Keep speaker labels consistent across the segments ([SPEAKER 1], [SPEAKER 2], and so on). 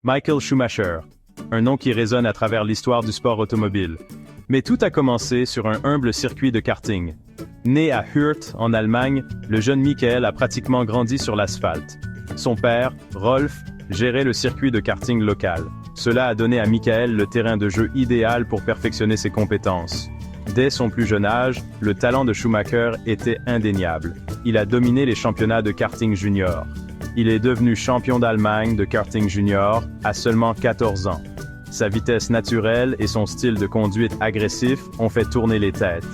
[SPEAKER 1] Michael Schumacher, un nom qui résonne à travers l'histoire du sport automobile. Mais tout a commencé sur un humble circuit de karting. Né à Hürth, en Allemagne, le jeune Michael a pratiquement grandi sur l'asphalte. Son père, Rolf, gérait le circuit de karting local. Cela a donné à Michael le terrain de jeu idéal pour perfectionner ses compétences. Dès son plus jeune âge, le talent de Schumacher était indéniable. Il a dominé les championnats de karting junior. Il est devenu champion d'Allemagne de karting junior à seulement 14 ans. Sa vitesse naturelle et son style de conduite agressif ont fait tourner les têtes.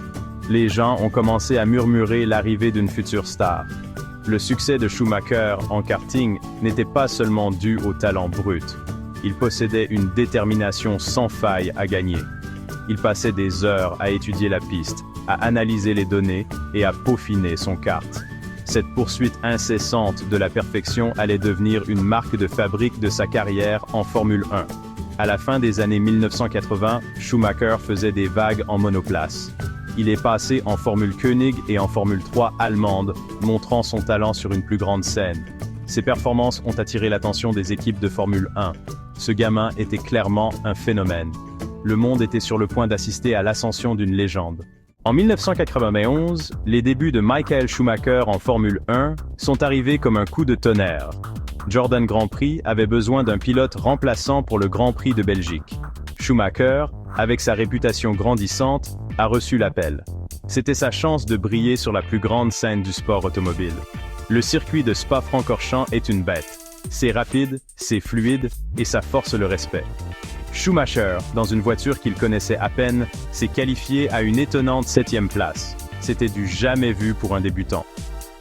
[SPEAKER 1] Les gens ont commencé à murmurer l'arrivée d'une future star. Le succès de Schumacher en karting n'était pas seulement dû au talent brut. Il possédait une détermination sans faille à gagner. Il passait des heures à étudier la piste, à analyser les données et à peaufiner son kart. Cette poursuite incessante de la perfection allait devenir une marque de fabrique de sa carrière en Formule 1. À la fin des années 1980, Schumacher faisait des vagues en monoplace. Il est passé en Formule Koenig et en Formule 3 allemande, montrant son talent sur une plus grande scène. Ses performances ont attiré l'attention des équipes de Formule 1. Ce gamin était clairement un phénomène. Le monde était sur le point d'assister à l'ascension d'une légende. En 1991, les débuts de Michael Schumacher en Formule 1 sont arrivés comme un coup de tonnerre. Jordan Grand Prix avait besoin d'un pilote remplaçant pour le Grand Prix de Belgique. Schumacher, avec sa réputation grandissante, a reçu l'appel. C'était sa chance de briller sur la plus grande scène du sport automobile. Le circuit de Spa-Francorchamps est une bête. C'est rapide, c'est fluide et ça force le respect. Schumacher, dans une voiture qu'il connaissait à peine, s'est qualifié à une étonnante 7e place. C'était du jamais vu pour un débutant.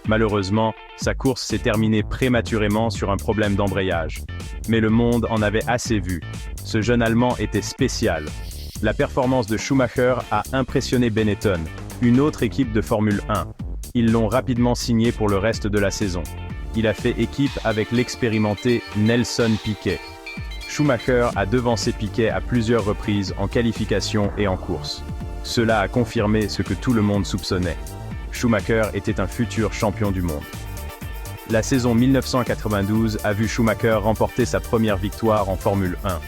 [SPEAKER 1] Malheureusement, sa course s'est terminée prématurément sur un problème d'embrayage. Mais le monde en avait assez vu. Ce jeune Allemand était spécial. La performance de Schumacher a impressionné Benetton, une autre équipe de Formule 1. Ils l'ont rapidement signé pour le reste de la saison. Il a fait équipe avec l'expérimenté Nelson Piquet. Schumacher a devancé Piquet à plusieurs reprises en qualification et en course. Cela a confirmé ce que tout le monde soupçonnait. Schumacher était un futur champion du monde. La saison 1992 a vu Schumacher remporter sa première victoire en Formule 1.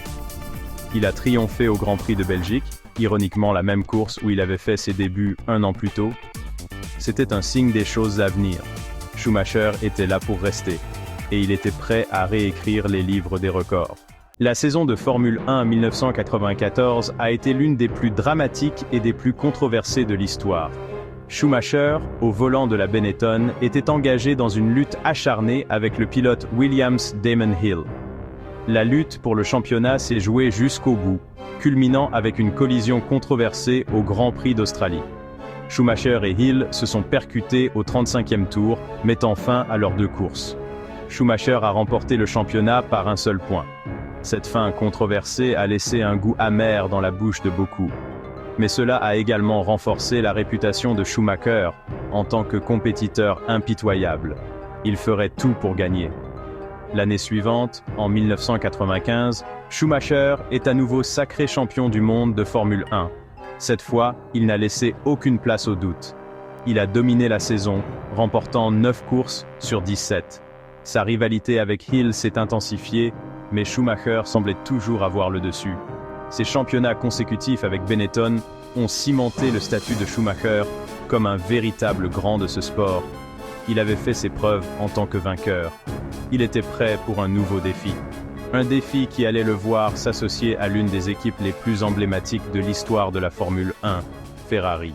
[SPEAKER 1] Il a triomphé au Grand Prix de Belgique, ironiquement la même course où il avait fait ses débuts un an plus tôt. C'était un signe des choses à venir. Schumacher était là pour rester, et il était prêt à réécrire les livres des records. La saison de Formule 1 1994 a été l'une des plus dramatiques et des plus controversées de l'histoire. Schumacher, au volant de la Benetton, était engagé dans une lutte acharnée avec le pilote Williams Damon Hill. La lutte pour le championnat s'est jouée jusqu'au bout, culminant avec une collision controversée au Grand Prix d'Australie. Schumacher et Hill se sont percutés au 35e tour, mettant fin à leurs deux courses. Schumacher a remporté le championnat par un seul point. Cette fin controversée a laissé un goût amer dans la bouche de beaucoup. Mais cela a également renforcé la réputation de Schumacher en tant que compétiteur impitoyable. Il ferait tout pour gagner. L'année suivante, en 1995, Schumacher est à nouveau sacré champion du monde de Formule 1. Cette fois, il n'a laissé aucune place au doute. Il a dominé la saison, remportant 9 courses sur 17. Sa rivalité avec Hill s'est intensifiée, mais Schumacher semblait toujours avoir le dessus. Ses championnats consécutifs avec Benetton ont cimenté le statut de Schumacher comme un véritable grand de ce sport. Il avait fait ses preuves en tant que vainqueur. Il était prêt pour un nouveau défi. Un défi qui allait le voir s'associer à l'une des équipes les plus emblématiques de l'histoire de la Formule 1, Ferrari.